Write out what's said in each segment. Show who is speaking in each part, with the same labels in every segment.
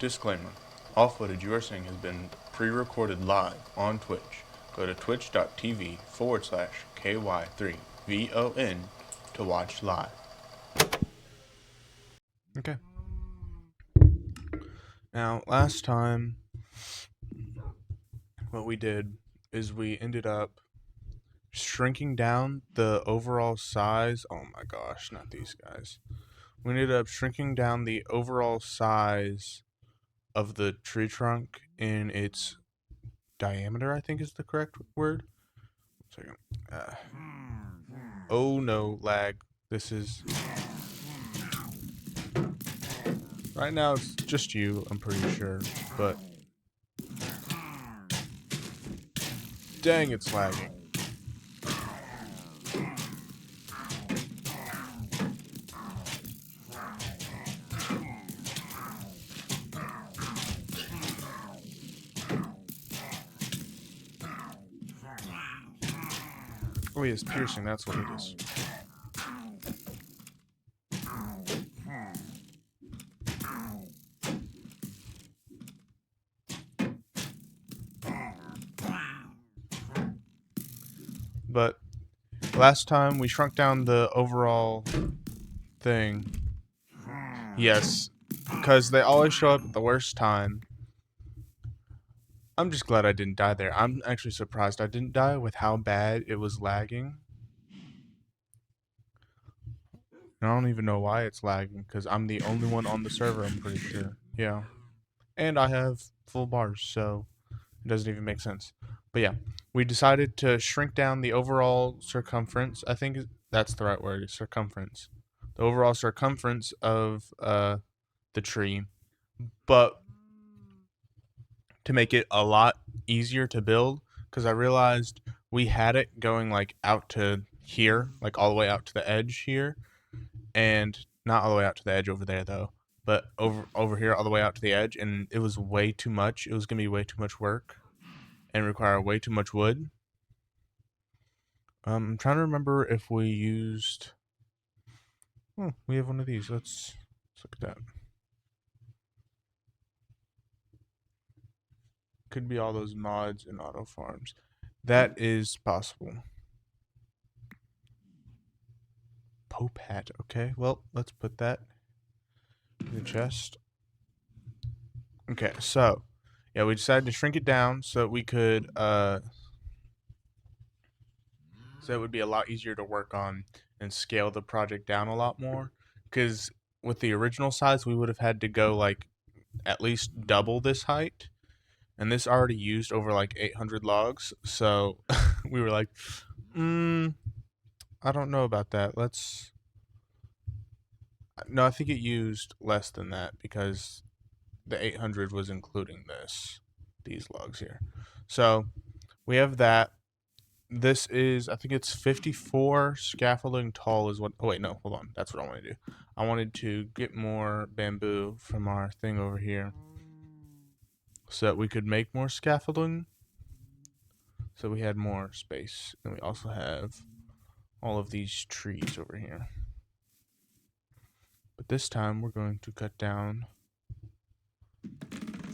Speaker 1: Disclaimer. All footage you are seeing has been pre-recorded live on Twitch. Go to twitch.tv/KY3VON to watch live. Okay. Now, last time, what we did is we ended up shrinking down the overall size. Oh my gosh, not these guys. We ended up shrinking down the overall size of the tree trunk in its diameter, I think is the correct word. 1 second. Oh no, lag. This is... Right now it's just you, I'm pretty sure, but... Dang, it's lagging. Oh, he is piercing, that's what it is. But last time we shrunk down the overall thing. Yes, because they always show up at the worst time. I'm just glad I didn't die there. I'm actually surprised I didn't die with how bad it was lagging. And I don't even know why it's lagging, because I'm the only one on the server, I'm pretty sure. Yeah. And I have full bars, so it doesn't even make sense. But yeah, we decided to shrink down the overall circumference. I think that's the right word, circumference. The overall circumference of the tree. But to make it a lot easier to build, because I realized we had it going like out to here, like all the way out to the edge here, and not all the way out to the edge over there though, but over here all the way out to the edge, and it was way too much. It was gonna be way too much work and require way too much wood. I'm trying to remember if we used... Oh, we have one of these. Let's look at that. Could be all those mods and auto farms. That is possible. Pope hat. Okay, well, let's put that in the chest. Okay, so yeah, we decided to shrink it down so we could so it would be a lot easier to work on and scale the project down a lot more, because with the original size we would have had to go like at least double this height, and this already used over like 800 logs, so we were like, I don't know about that. No, I think it used less than that, because the 800 was including these logs here. So we have that. This is, I think it's 54 scaffolding tall is what... Oh wait, no, hold on. That's what I want to do. I wanted to get more bamboo from our thing over here so that we could make more scaffolding, so we had more space. And we also have all of these trees over here. But this time we're going to cut down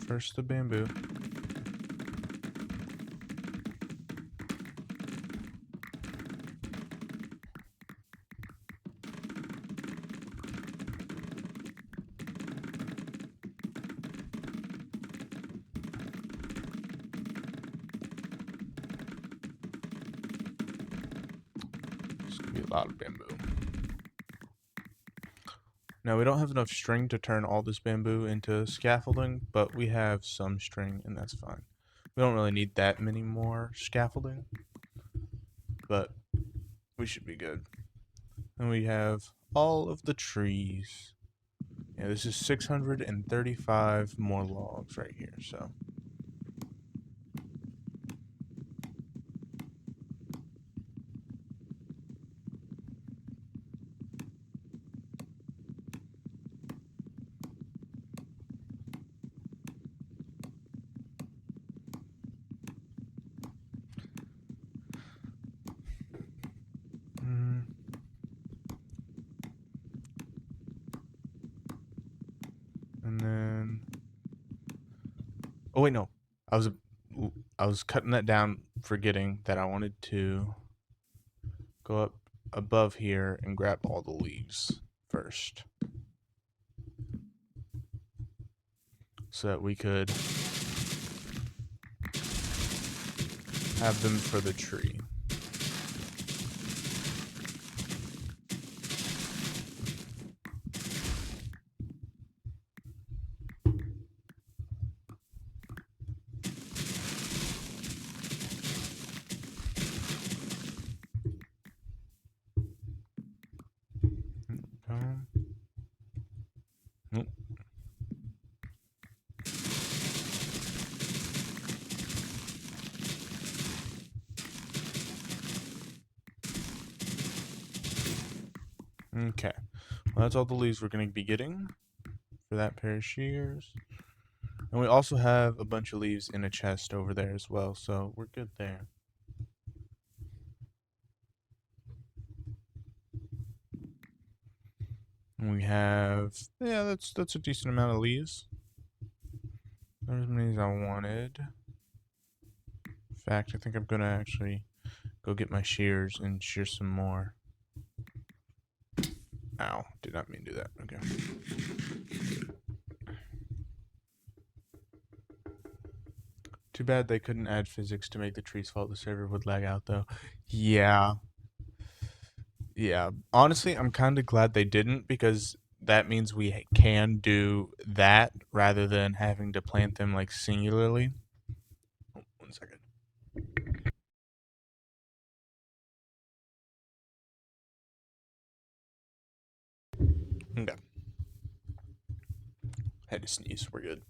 Speaker 1: first the bamboo. This could be a lot of bamboo. Now, we don't have enough string to turn all this bamboo into scaffolding, but we have some string, and that's fine. We don't really need that many more scaffolding, but we should be good. And we have all of the trees. Yeah, this is 635 more logs right here, so... And then Oh wait, no. I was I was cutting that down, forgetting that I wanted to go up above here and grab all the leaves first, so that we could have them for the tree. Nope. Okay. Well, that's all the leaves we're going to be getting for that pair of shears. And we also have a bunch of leaves in a chest over there as well, so we're good there. And we have, yeah, that's a decent amount of leaves. Not as many as I wanted. In fact, I think I'm gonna actually go get my shears and shear some more. Ow, did not mean to do that. Okay. Too bad they couldn't add physics to make the trees fall. The server would lag out though. Yeah. Yeah. Honestly, I'm kind of glad they didn't, because that means we can do that rather than having to plant them like singularly. Oh, 1 second. Okay. Had to sneeze. We're good.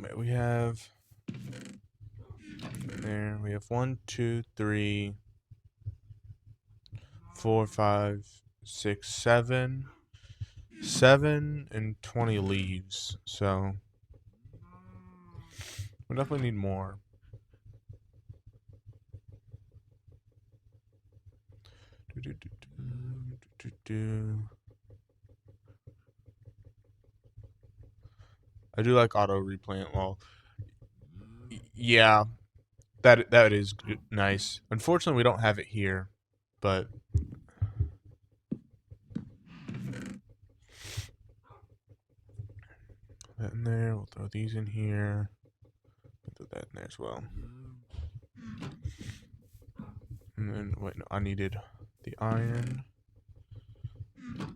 Speaker 1: Wait, we have there. We have 1, 2, 3, 4, 5, 6, 7, 7, and 20 leaves. So we definitely need more. I do like auto replant. Well, yeah, that is nice. Unfortunately, we don't have it here, but that in there. We'll throw these in here. Put that in there as well. And then wait, no, I needed the iron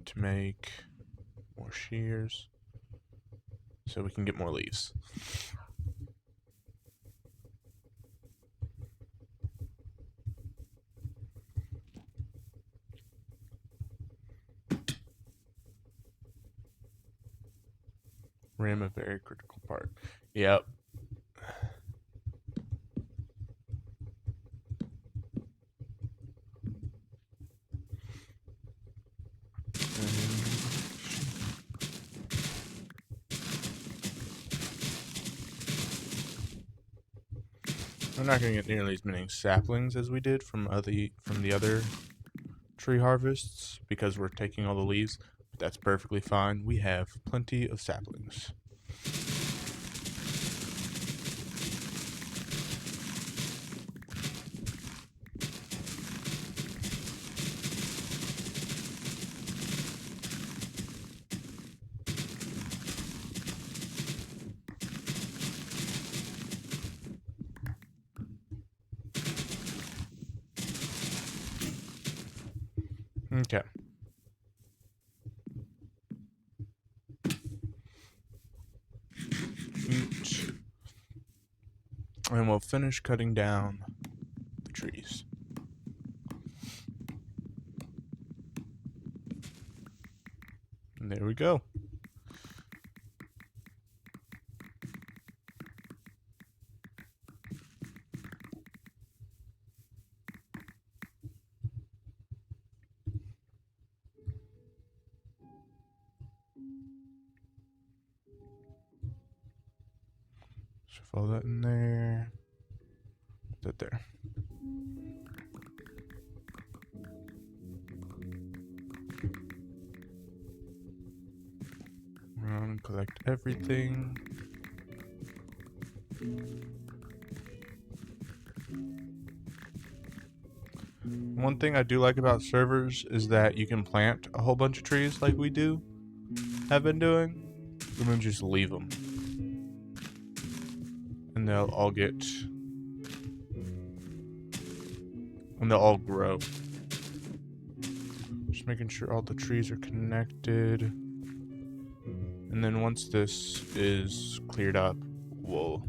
Speaker 1: to make more shears, so we can get more leaves. Ram, a very critical part. Yep. We're not going to get nearly as many saplings as we did from the other tree harvests, because we're taking all the leaves. But that's perfectly fine. We have plenty of saplings. Okay. And we'll finish cutting down the trees. And there we go. Follow that in there. Put that there. and collect everything. One thing I do like about servers is that you can plant a whole bunch of trees like we have been doing, and then just leave them. And they'll all grow. Just making sure all the trees are connected. And then once this is cleared up, we'll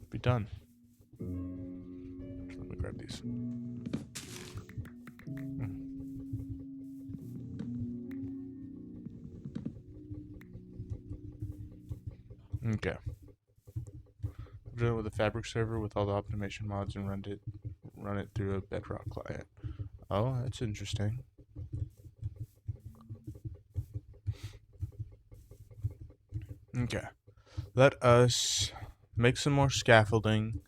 Speaker 1: be done. Let me grab these. Okay. I'm done with the fabric server with all the optimization mods and run it through a Bedrock client. Oh, that's interesting. Okay. Let us make some more scaffolding,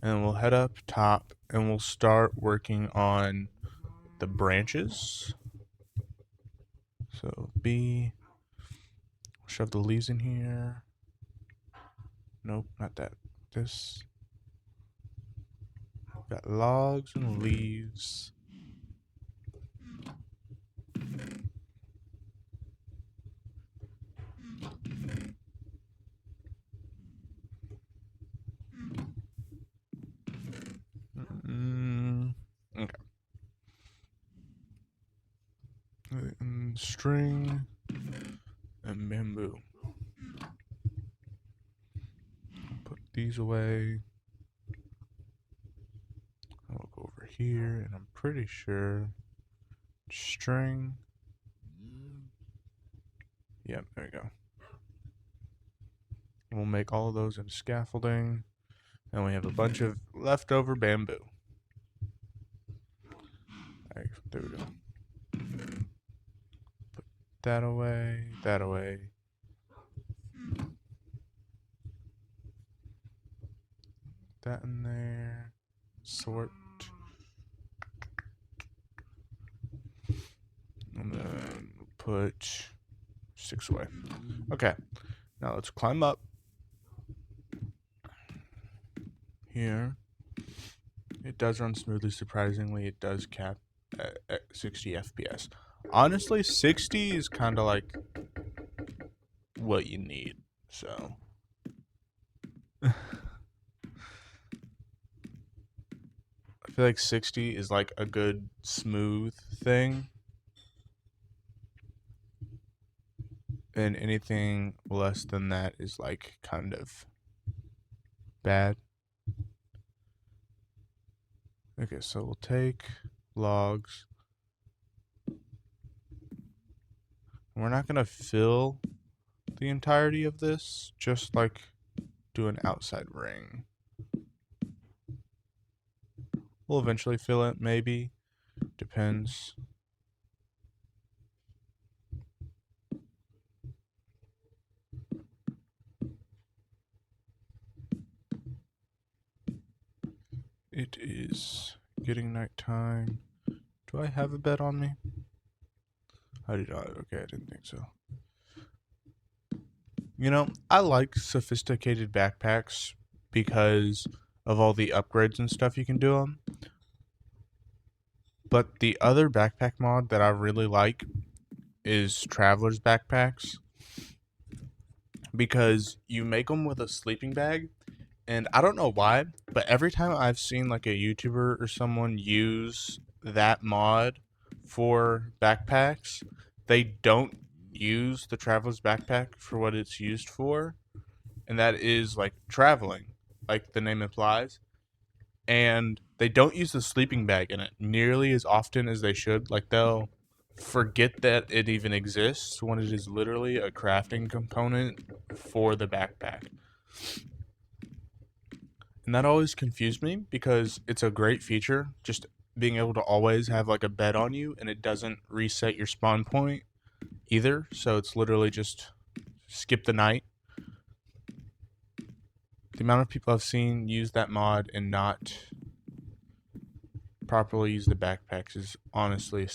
Speaker 1: and we'll head up top and we'll start working on the branches. So B, shove the leaves in here. Nope, not that. This. Got logs and leaves. Okay. And string and bamboo. Put these away. I'll go over here, and I'm pretty sure string. Yep, there we go. We'll make all of those into scaffolding, and we have a bunch of leftover bamboo. Right, there we go. Put that away, that away. That in there. Sort. And then put 6 away. Okay. Now let's climb up here. It does run smoothly, surprisingly. It does cap at 60 FPS. Honestly, 60 is kind of like what you need. So I feel like 60 is like a good smooth thing. And anything less than that is like kind of bad. Okay, so we'll take logs. We're not going to fill the entirety of this, just like do an outside ring. We'll eventually fill it, maybe. Depends. It is getting nighttime. Do I have a bed on me? I do not. Okay, I didn't think so. You know, I like sophisticated backpacks because of all the upgrades and stuff you can do them. But the other backpack mod that I really like is traveler's backpacks, because you make them with a sleeping bag, and I don't know why, but every time I've seen like a YouTuber or someone use that mod for backpacks, they don't use the traveler's backpack for what it's used for, and that is like traveling, like the name implies. And they don't use the sleeping bag in it nearly as often as they should. Like, they'll forget that it even exists when it is literally a crafting component for the backpack. And that always confused me because it's a great feature, just being able to always have like a bed on you, and it doesn't reset your spawn point either. So it's literally just skip the night. The amount of people I've seen use that mod and not properly use the backpacks is honestly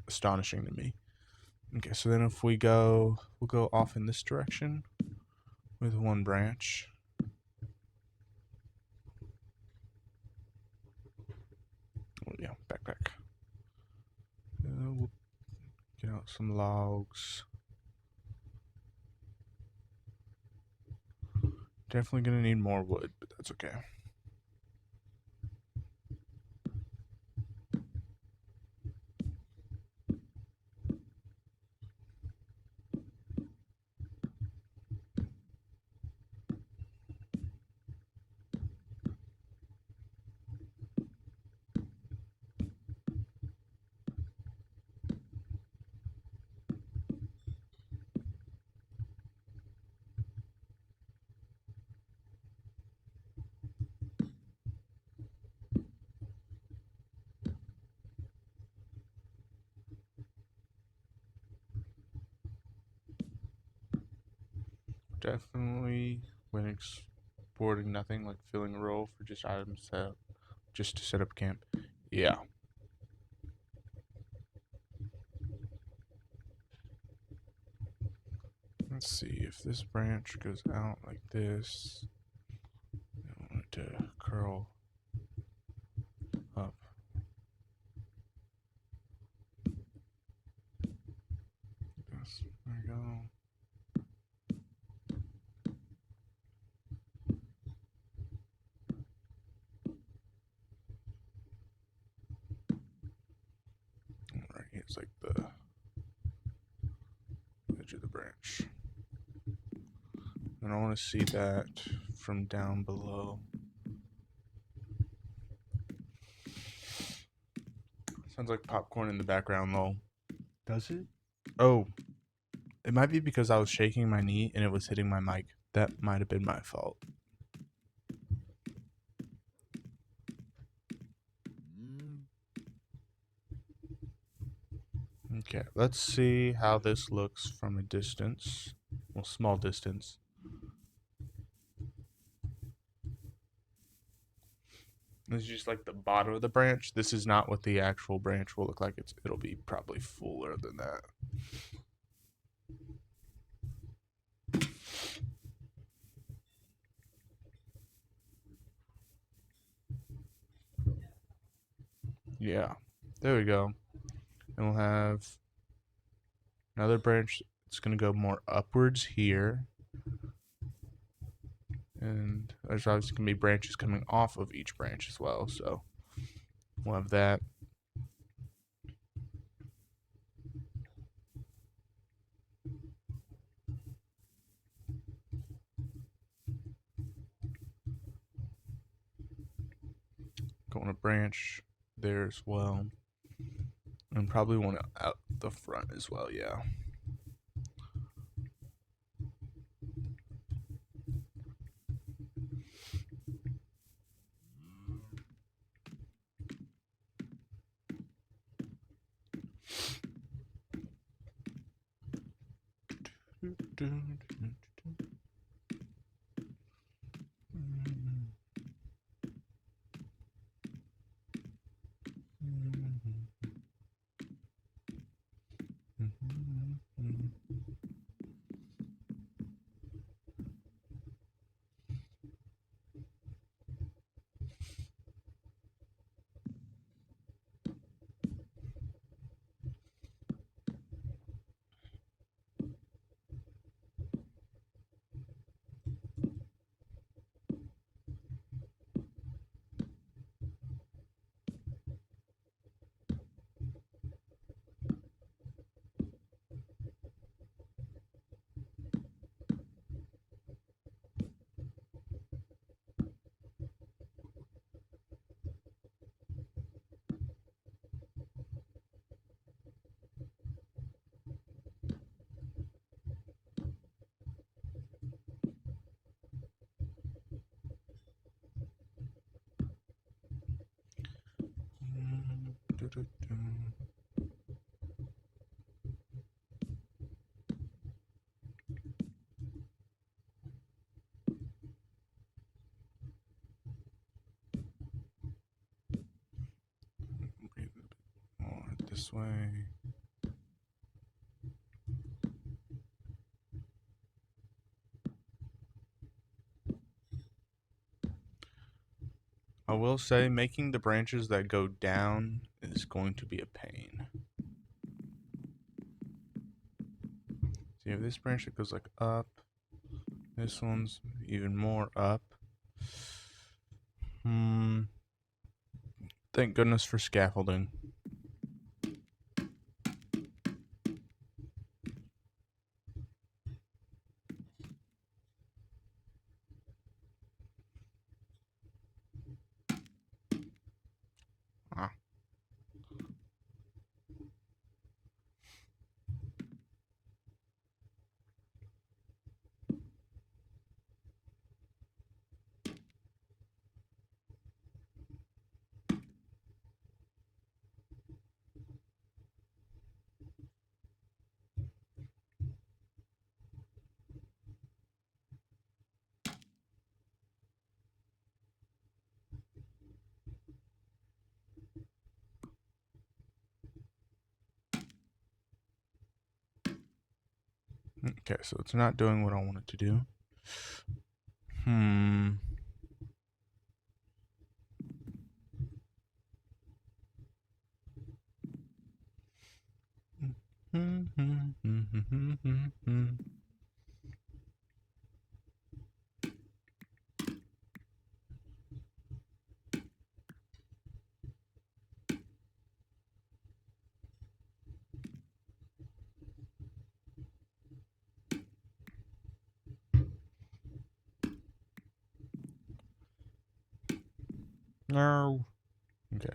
Speaker 1: astonishing to me. Okay, so then if we'll go off in this direction with one branch. Oh, yeah, backpack. We'll get out some logs. Definitely gonna need more wood, but that's okay. Definitely when exporting nothing, like filling a role for just items just to set up camp. Yeah. Let's see if this branch goes out like this. I want it to curl up. Yes, there we go. Right here's like the edge of the branch. And I want to see that from down below. Sounds like popcorn in the background, lol. Does it? Oh, it might be because I was shaking my knee and it was hitting my mic. That might have been my fault. Okay, let's see how this looks from a distance. Well, small distance. This is just like the bottom of the branch. This is not what the actual branch will look like. It'll be probably fuller than that. Yeah, there we go. And we'll have another branch. It's gonna go more upwards here, and there's obviously gonna be branches coming off of each branch as well. So we'll have that. Going a branch there as well, and probably one out the front as well. Yeah. More this way. I will say making the branches that go down is going to be a pain. So you have this branch that goes like up. This one's even more up. Thank goodness for scaffolding. Ah. Okay, so it's not doing what I want it to do. No. Okay.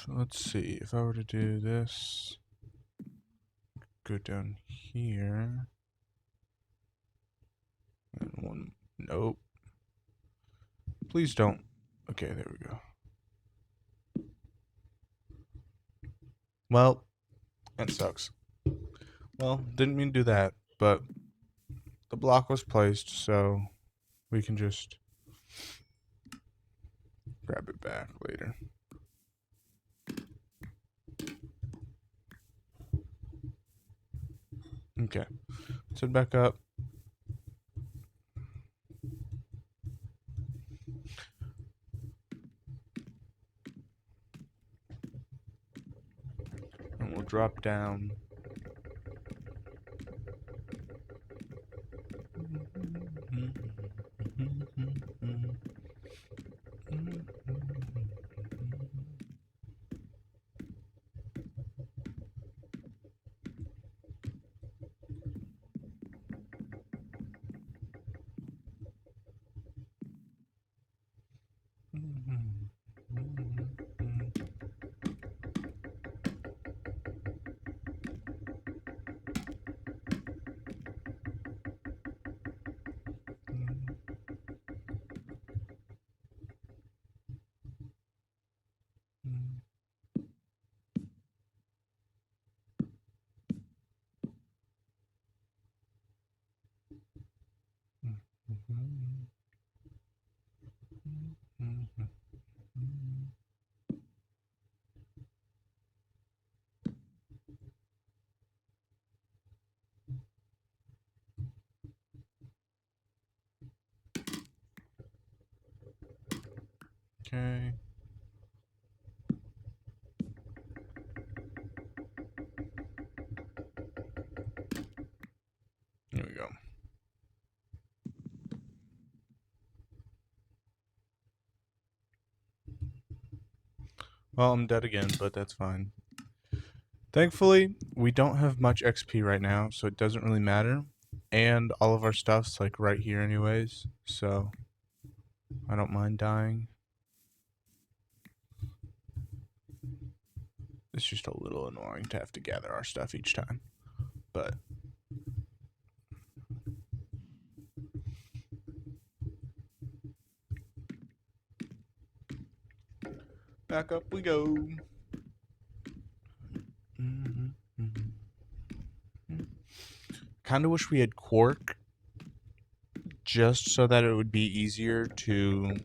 Speaker 1: Let's see. If I were to do this, go down here. And one. Nope. Please don't. Okay, there we go. Well, that sucks. Well, didn't mean to do that, but the block was placed, so we can just grab it back later. Okay, let's head back up. And we'll drop down. Okay. There we go. Well, I'm dead again, but that's fine. Thankfully, we don't have much XP right now, so it doesn't really matter. And all of our stuff's like right here anyways, so I don't mind dying. It's just a little annoying to have to gather our stuff each time, but back up we go. Kind of wish we had quark, just so that it would be easier to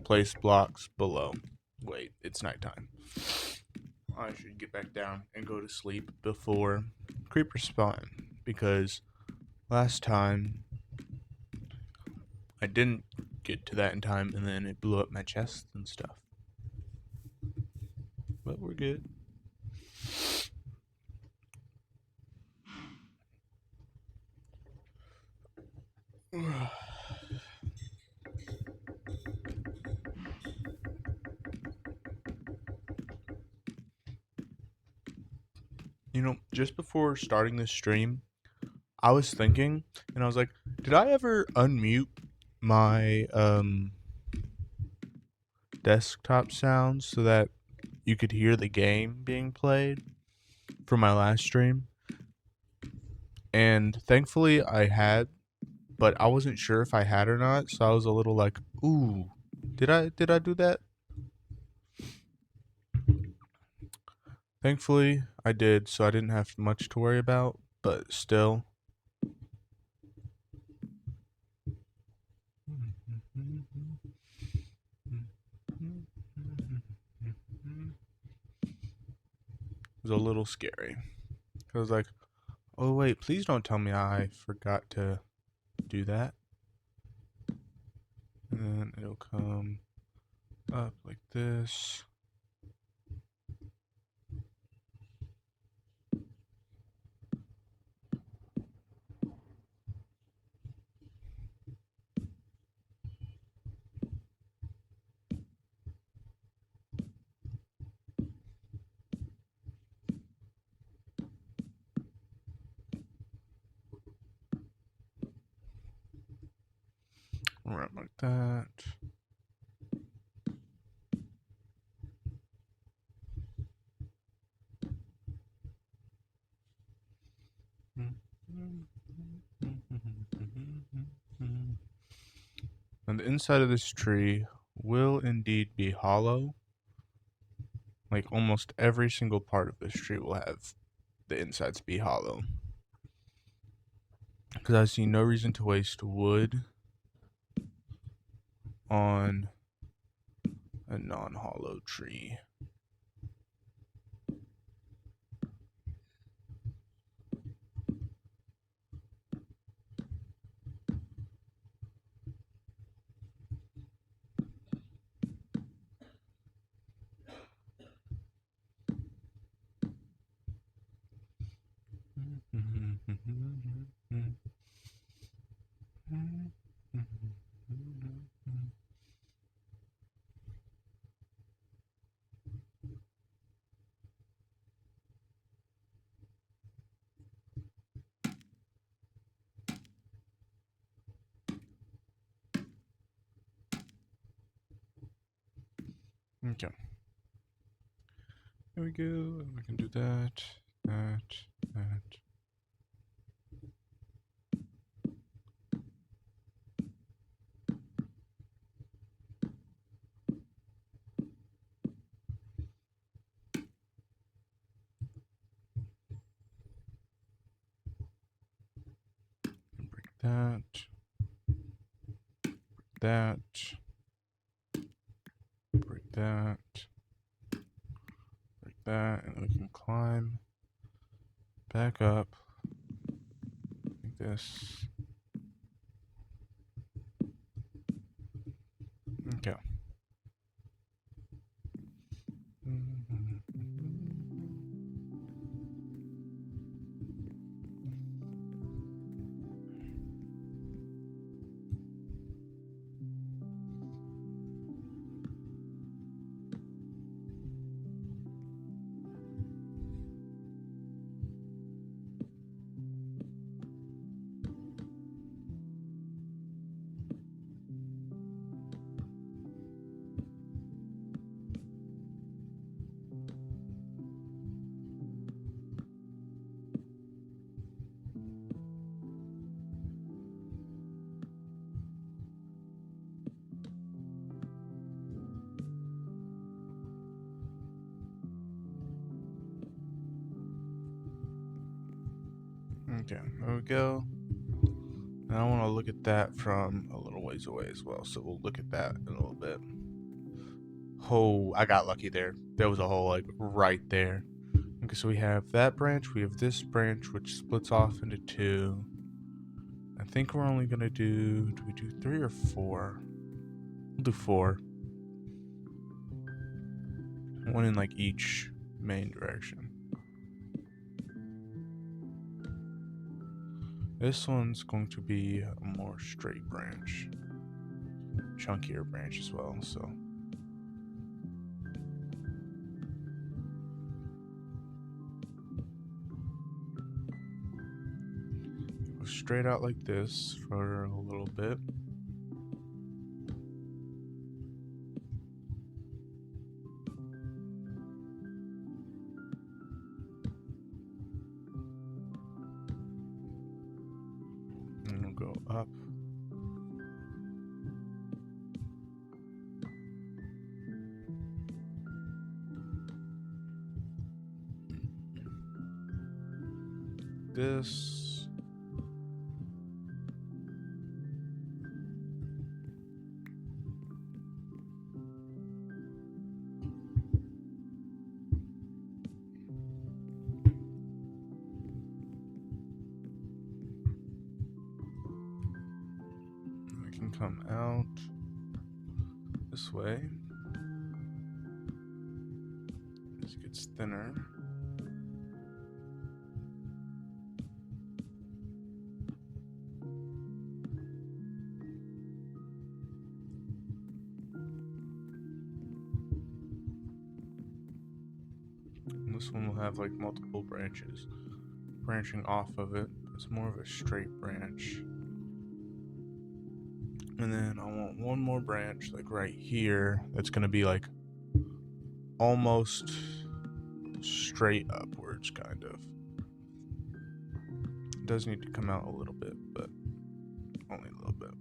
Speaker 1: place blocks below. Wait, it's nighttime. I should get back down and go to sleep before creepers spawn, because last time I didn't get to that in time, and then it blew up my chest and stuff. But we're good. You know, just before starting this stream, I was thinking, and I was like, did I ever unmute my desktop sounds so that you could hear the game being played for my last stream? And thankfully I had, but I wasn't sure if I had or not, so I was a little like, ooh, did I do that? Thankfully I did, so I didn't have much to worry about, but still. It was a little scary. I was like, oh wait, please don't tell me I forgot to do that. And then it'll come up like this. Right like that. And the inside of this tree will indeed be hollow. Like almost every single part of this tree will have the insides be hollow. Because I see no reason to waste wood on a non-hollow tree. Okay. There we go. We can do that, that. Break that. That. Break that. Break that. And we can climb back up like this. Okay. Okay, there we go. And I want to look at that from a little ways away as well, so we'll look at that in a little bit. Oh, I got lucky there. There was a hole like right there. Okay, so we have that branch, we have this branch, which splits off into two. I think we're only gonna do we do 3 or 4? We'll do 4. One in like each main direction. This one's going to be a more straight branch. Chunkier branch as well, so. Go straight out like this for a little bit. And we'll go up. This. I can come out this way. This gets thinner. And this one will have like multiple branches branching off of it. It's more of a straight branch. And then I want one more branch like right here that's gonna be like almost straight upwards, kind of. It does need to come out a little bit, but only a little bit.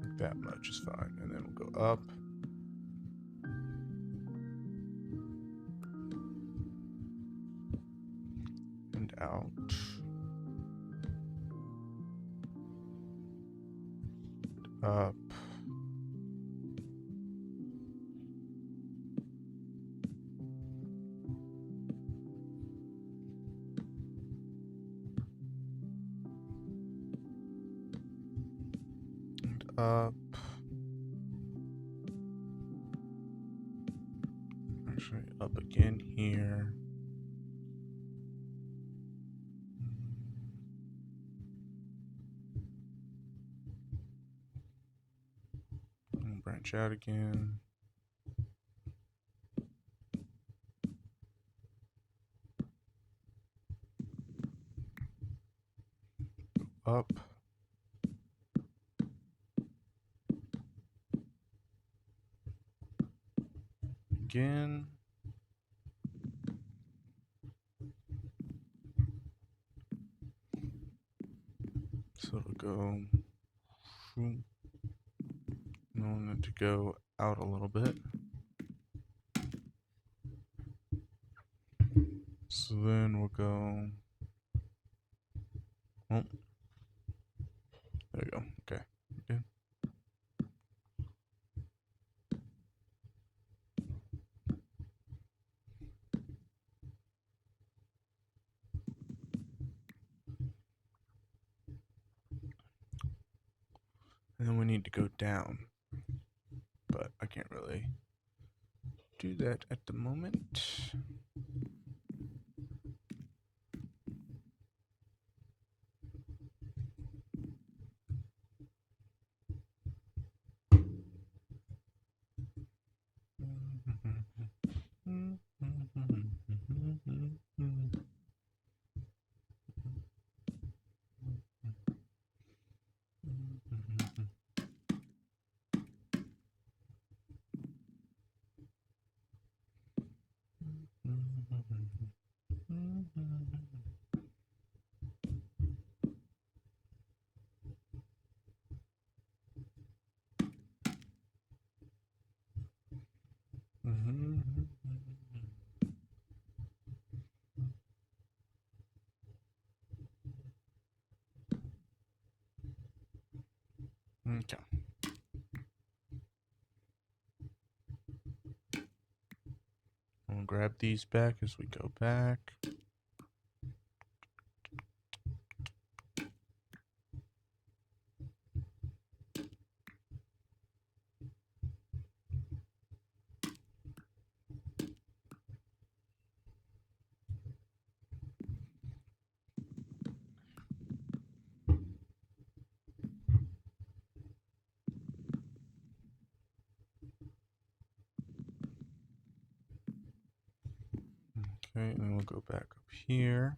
Speaker 1: Like that much is fine. And then we'll go up. And out. Up. And up. Actually, up again here. And branch out again. Up. Again. So it'll go. I want it to go out a little bit. So then we'll go. Oh, there we go. Okay. Good. And then we need to go down, but I can't really do that at the moment. Okay. We'll grab these back as we go back. Okay, and then we'll go back up here.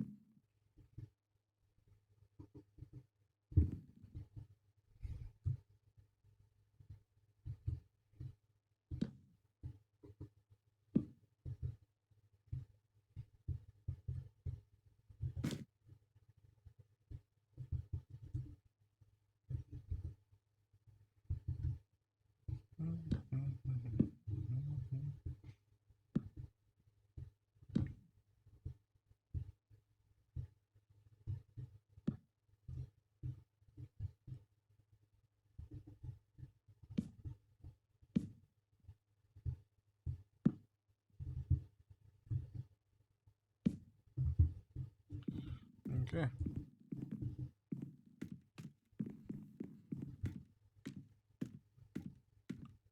Speaker 1: Okay.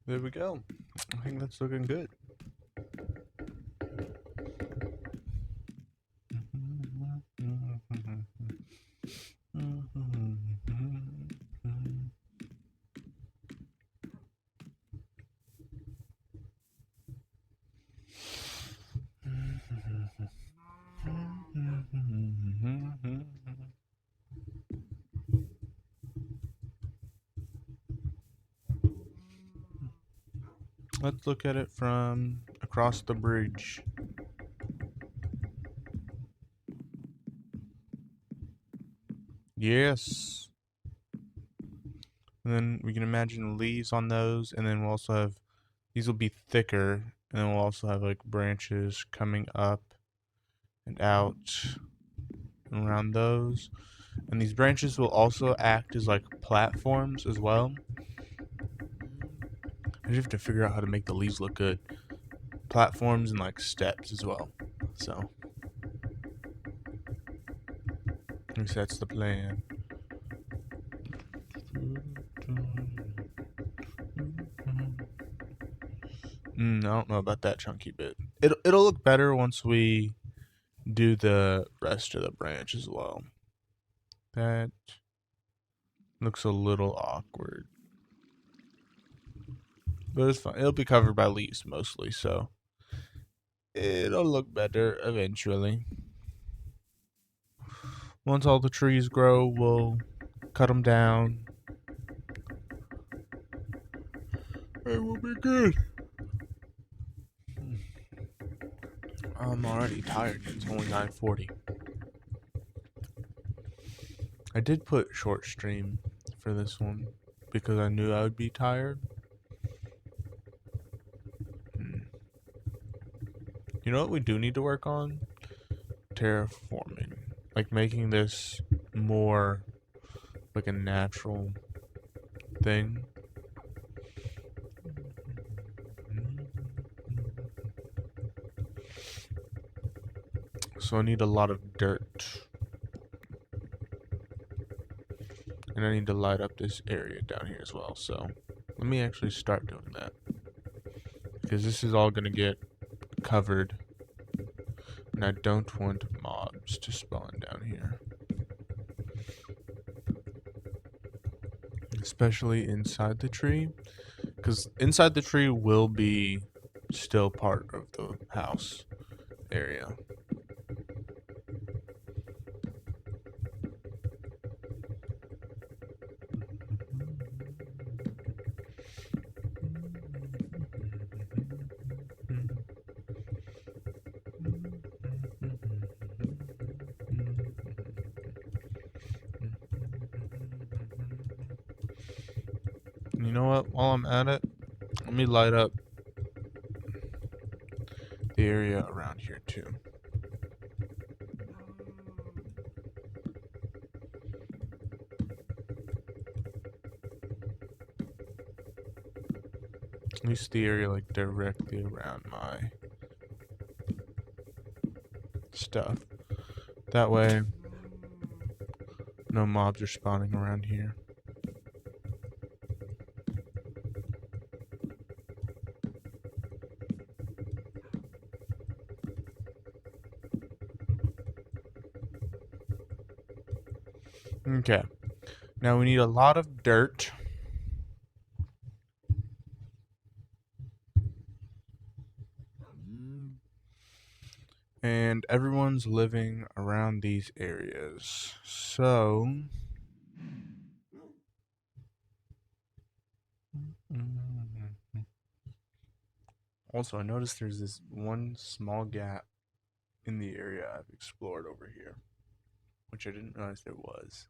Speaker 1: There we go. I think that's looking good. Let's look at it from across the bridge. Yes. And then we can imagine leaves on those, and then we'll also have, these will be thicker, and then we'll also have like branches coming up and out and around those. And these branches will also act as like platforms as well. I just have to figure out how to make the leaves look good. Platforms and like steps as well. So, at least that's the plan. I don't know about that chunky bit. It'll look better once we do the rest of the branch as well. That looks a little awkward. But it's fine. It'll be covered by leaves mostly, so it'll look better eventually. Once all the trees grow, we'll cut them down. It will be good. I'm already tired. It's only 9:40. I did put short stream for this one because I knew I would be tired. You know what we do need to work on? Terraforming. Like making this more like a natural thing. So I need a lot of dirt. And I need to light up this area down here as well. So let me actually start doing that. Because this is all going to get covered. And I don't want mobs to spawn down here. Especially inside the tree. Because inside the tree will be still part of the house area. You know what? While I'm at it, let me light up the area around here too. At least the area like directly around my stuff. That way, no mobs are spawning around here. Okay. Now we need a lot of dirt. And everyone's living around these areas. So also I noticed there's this one small gap in the area I've explored over here, which I didn't realize there was.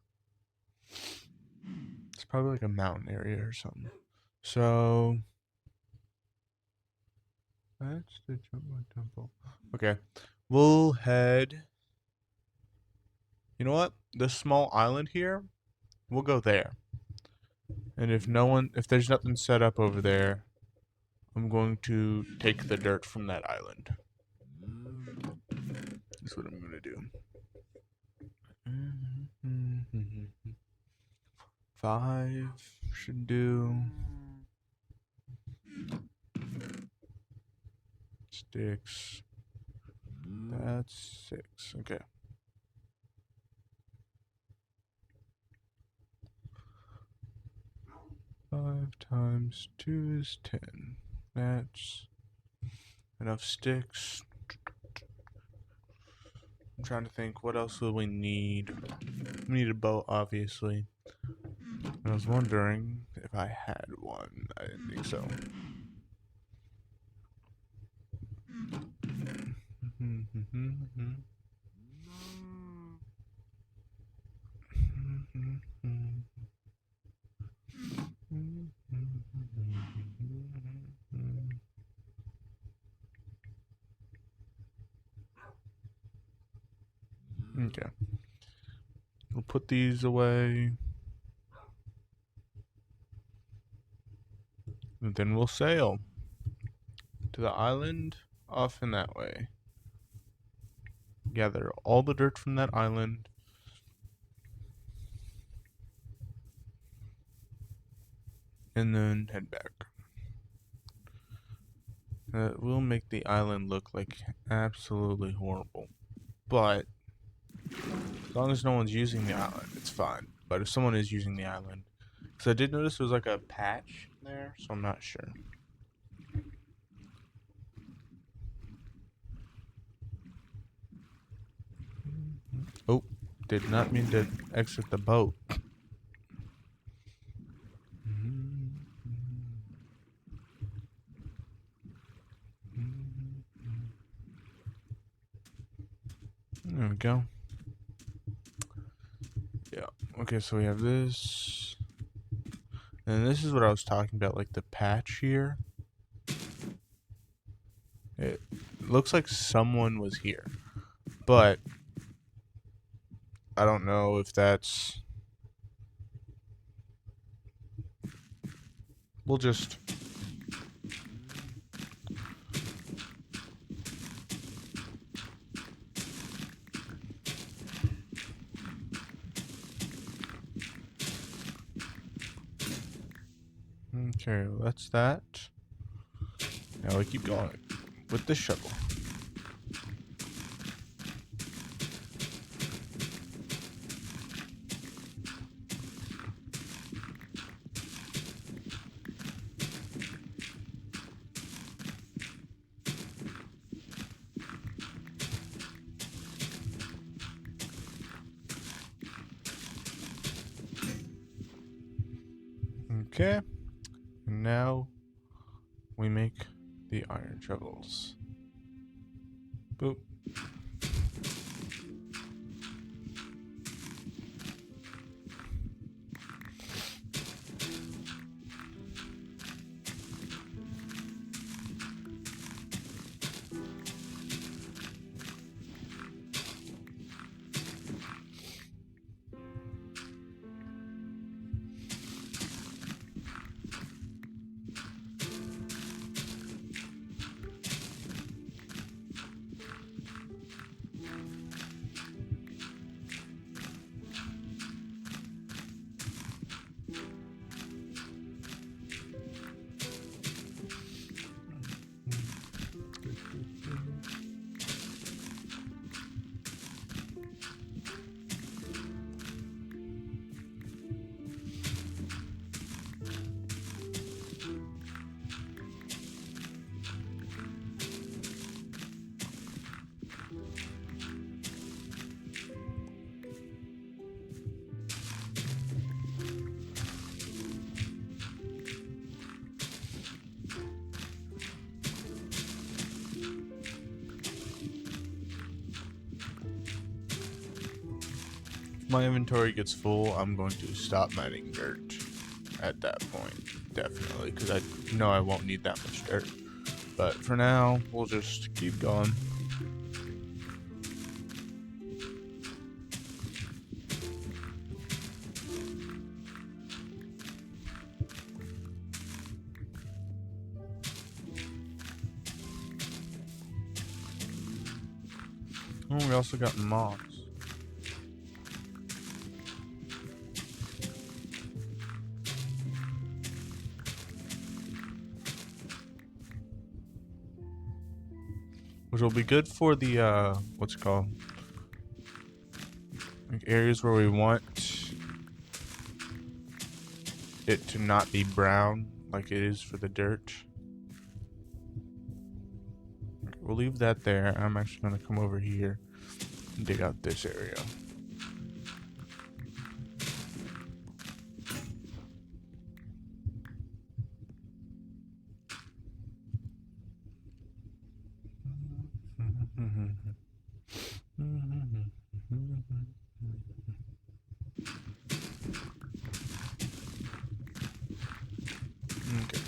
Speaker 1: It's probably like a mountain area or something. So that's the Jumbo Temple. Okay. We'll head. You know what? This small island here, we'll go there. And if there's nothing set up over there, I'm going to take the dirt from that island. That's what I'm going to do. 5 should do. Sticks. That's 6. Okay. Five times 2 is 10. That's enough sticks. I'm trying to think, what else will we need? We need a boat, obviously. I was wondering if I had one. I didn't think so. Okay. We'll put these away. And then we'll sail to the island off in that way. Gather all the dirt from that island. And then head back. That will make the island look like absolutely horrible. But as long as no one's using the island, it's fine. But if someone is using the island, because I did notice there was like a patch there, so I'm not sure. Oh, did not mean to exit the boat. There we go. Yeah. Okay, so we have this. And this is what I was talking about, like the patch here. It looks like someone was here. But I don't know if that's... We'll just... Okay, well, that's that. Now we keep going with the shovel. Okay, and now we make the iron shovels. Boop. If my inventory gets full, I'm going to stop mining dirt at that point, definitely, because I know I won't need that much dirt. But for now, we'll just keep going. Oh, we also got moss. Which will be good for the, what's it called? Like areas where we want it to not be brown like it is for the dirt. We'll leave that there. I'm actually going to come over here and dig out this area. Okay.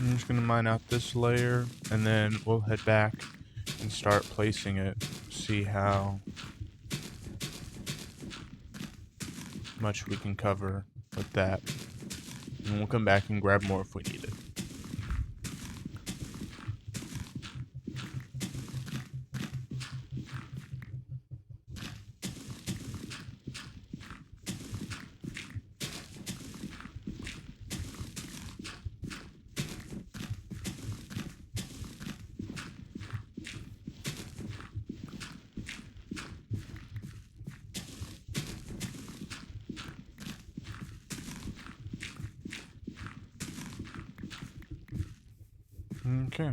Speaker 1: I'm just going to mine out this layer, and then we'll head back and start placing it, see how much we can cover with that. And we'll come back and grab more if we need it. Okay.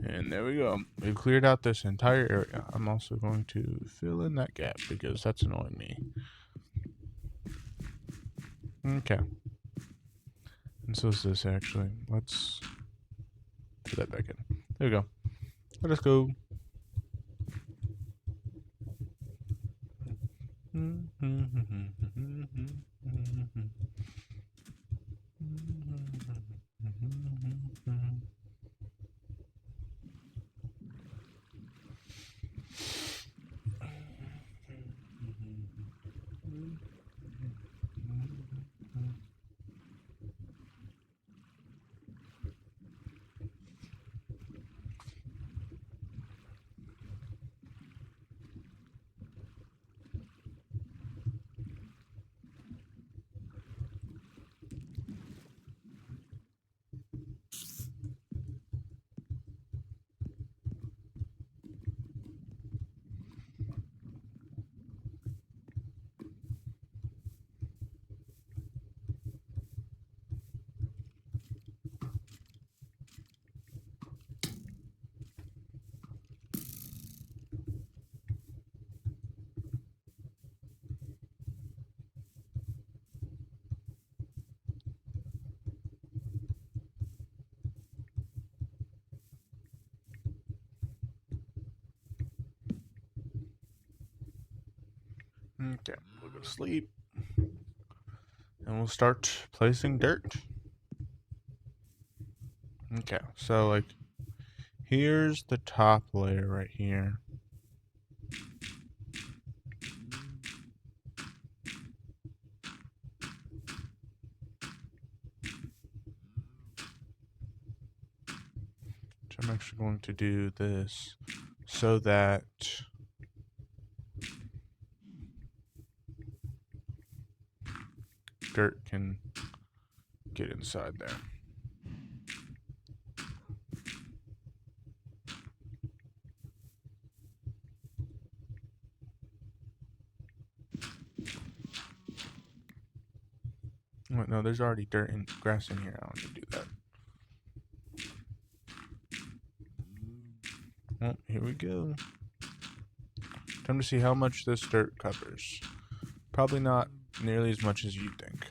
Speaker 1: And there we go. We've cleared out this entire area. I'm also going to fill in that gap because that's annoying me. Okay. And so is this actually. Let's put that back in. There we go. Let us go. Okay, we'll go to sleep. And we'll start placing dirt. Okay, so like, here's the top layer right here. So I'm actually going to do this so that dirt can get inside there. Wait, no, there's already dirt and grass in here. I don't need to do that. Well, here we go. Time to see how much this dirt covers. Probably not nearly as much as you'd think.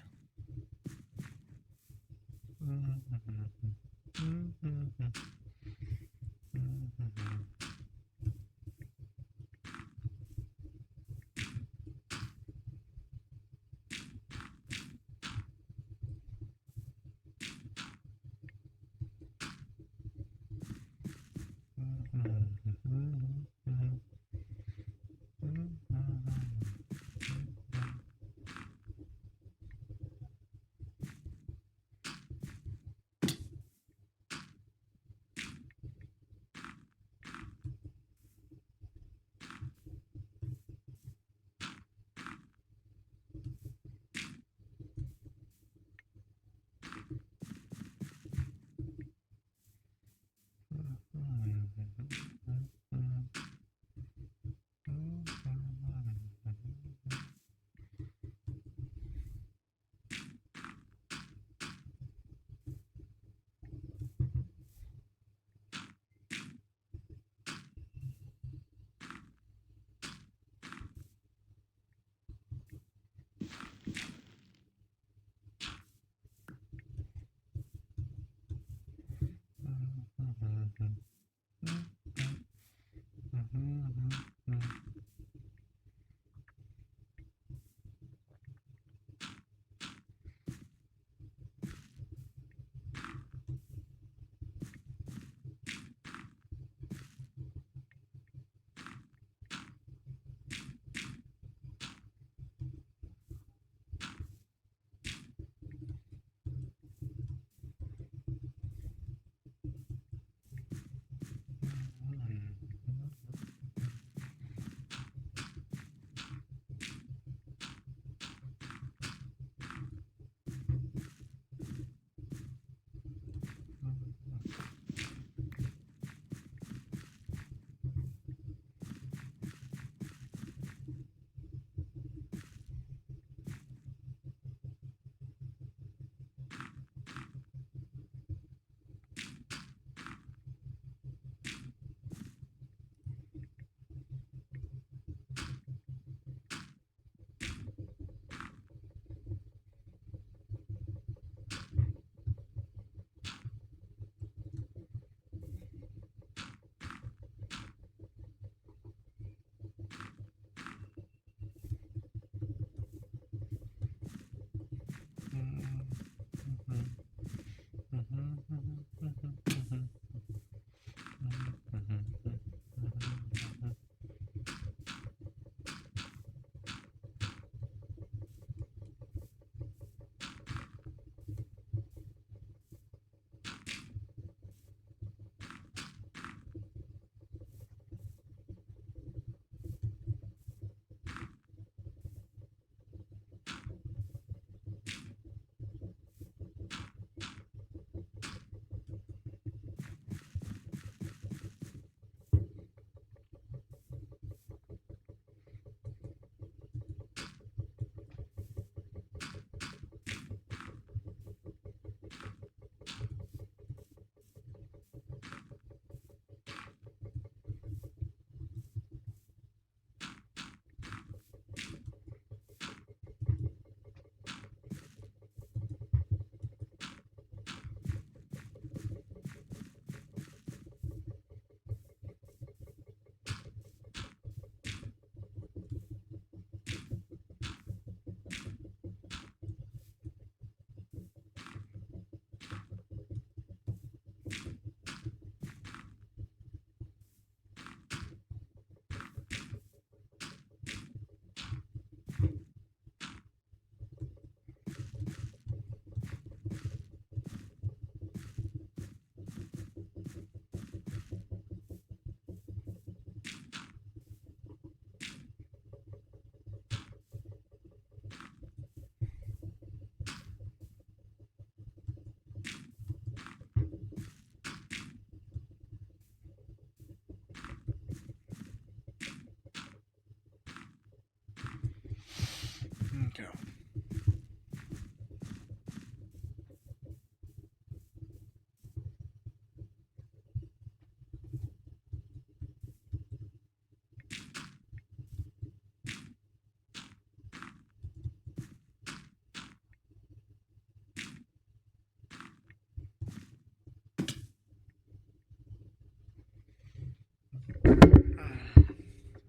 Speaker 1: Okay.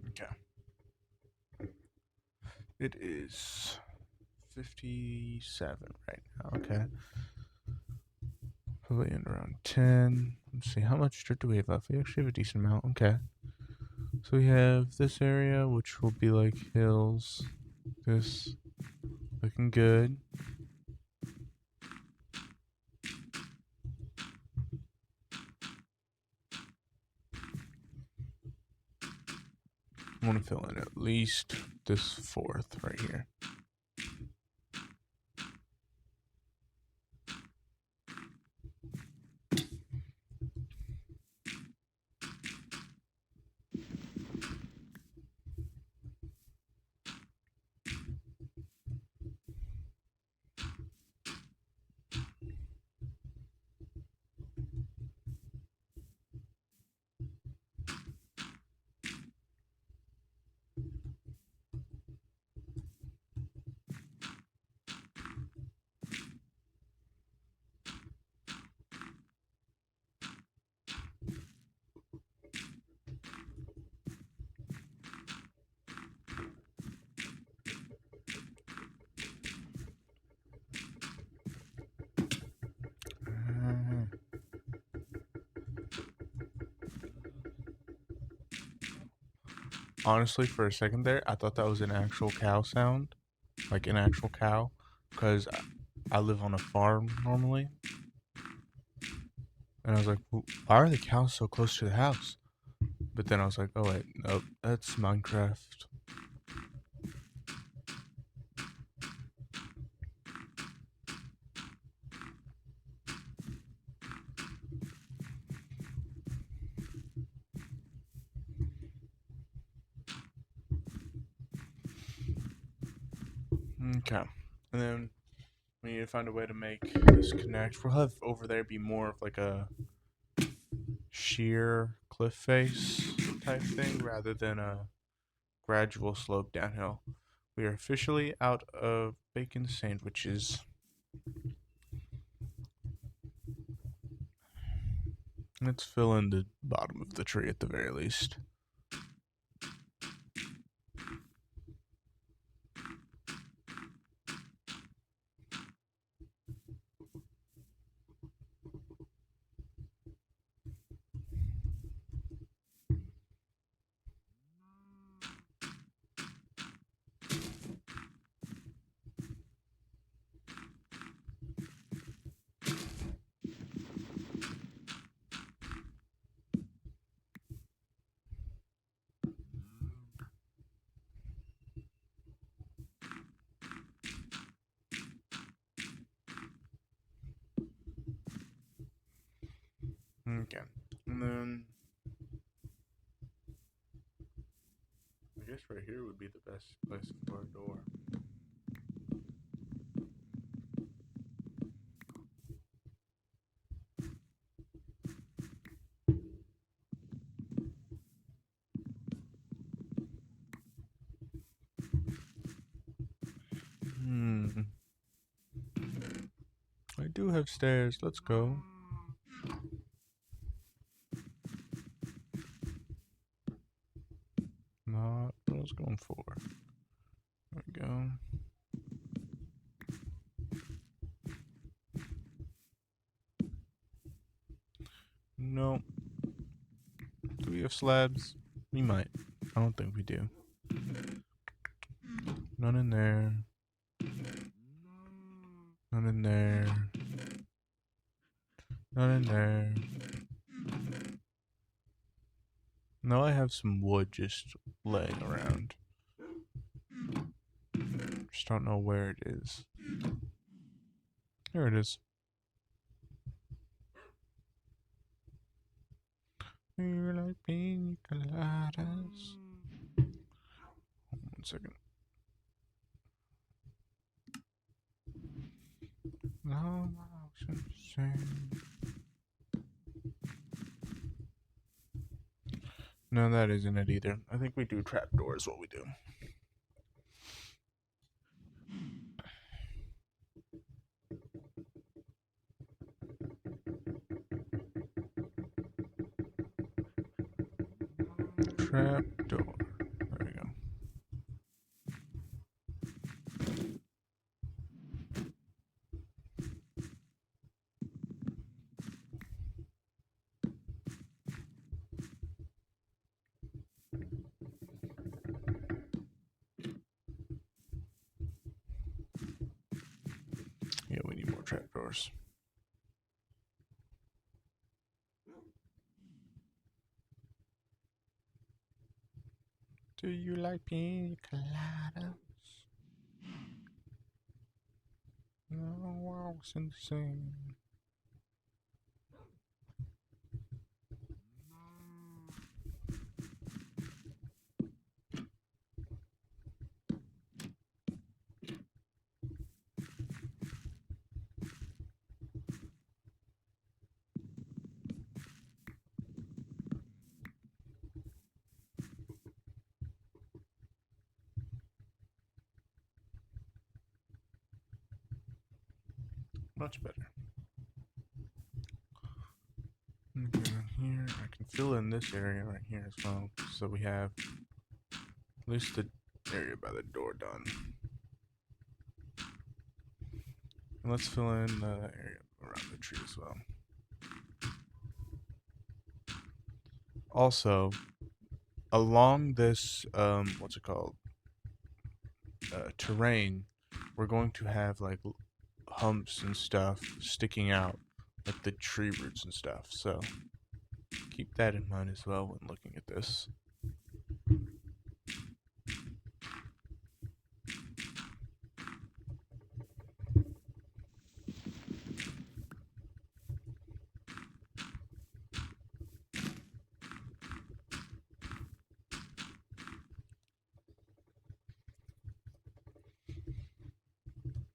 Speaker 1: Okay. It is 57 right now. Okay. Probably in around 10. Let's see, how much dirt do we have left? We actually have a decent amount. Okay. So we have this area, which will be like hills. This looking good. I want to fill in at least this fourth right here. Honestly, for a second there, I thought that was an actual cow sound, like an actual cow, because I live on a farm normally, and I was like, why are the cows so close to the house? But then I was like, oh wait, nope, that's Minecraft. Okay, and then we need to find a way to make this connect. We'll have over there be more of like a sheer cliff face type thing rather than a gradual slope downhill. We are officially out of bacon sandwiches. Let's fill in the bottom of the tree at the very least. Okay. And then I guess right here would be the best place for a door. I do have stairs. Let's go. Not what I was going for. There we go. No. Do we have slabs? We might. I don't think we do. None in there. None in there. None in there. No, I have some wood just laying around. Just don't know where it is. Here it is. You're like pina coladas. One second. No, no, that isn't it either. I think we do trapdoors. What we do. Trapdoor. There we go. Yeah, we need more trapdoors. Do you like pina coladas? No, walks in the same. Much better. Okay, here I can fill in this area right here as well, so we have at least the area by the door done. And let's fill in the area around the tree as well. Also, along this what's it called? Terrain, we're going to have like humps and stuff sticking out, like the tree roots and stuff. So keep that in mind as well when looking at this.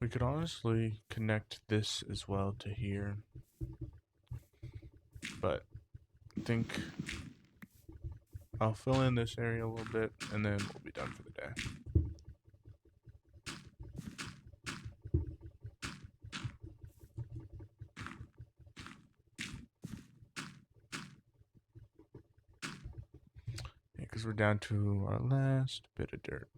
Speaker 1: We could honestly connect this as well to here, but I think I'll fill in this area a little bit and then we'll be done for the day. Yeah, because we're down to our last bit of dirt.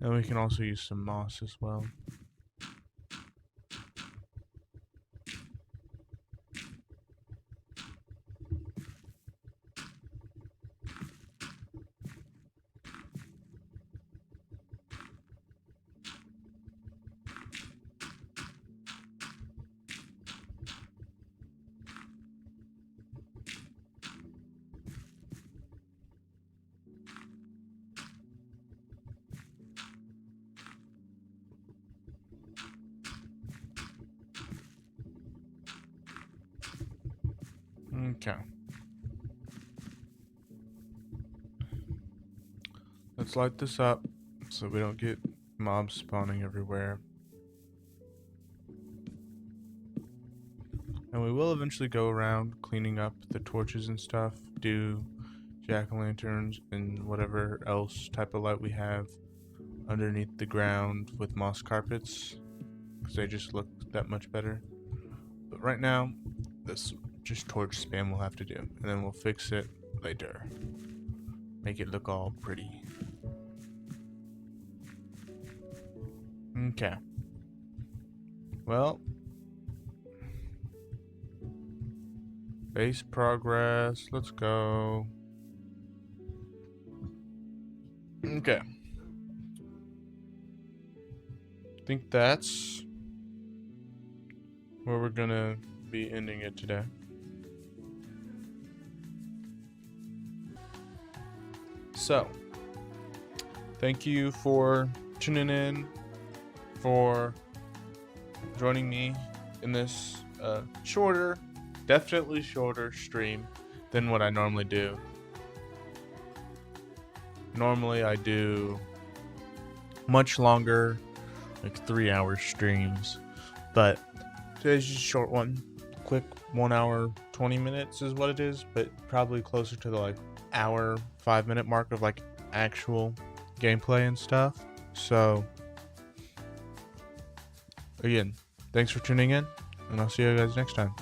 Speaker 1: And we can also use some moss as well. Okay. Let's light this up so we don't get mobs spawning everywhere. And we will eventually go around cleaning up the torches and stuff, do jack-o'-lanterns and whatever else type of light we have underneath the ground with moss carpets, because they just look that much better. But right now, this just torch spam we'll have to do, and then we'll fix it later. Make it look all pretty. Okay. Well, base progress, let's go. Okay. I think that's where we're gonna be ending it today. So, thank you for tuning in, for joining me in this definitely shorter stream than what I normally do. Normally I do much longer, like 3-hour streams. But today's just a short one. Quick 1 hour, 20 minutes is what it is, but probably closer to the like hour, 5-minute mark of like actual gameplay and stuff. So, again, thanks for tuning in, and I'll see you guys next time.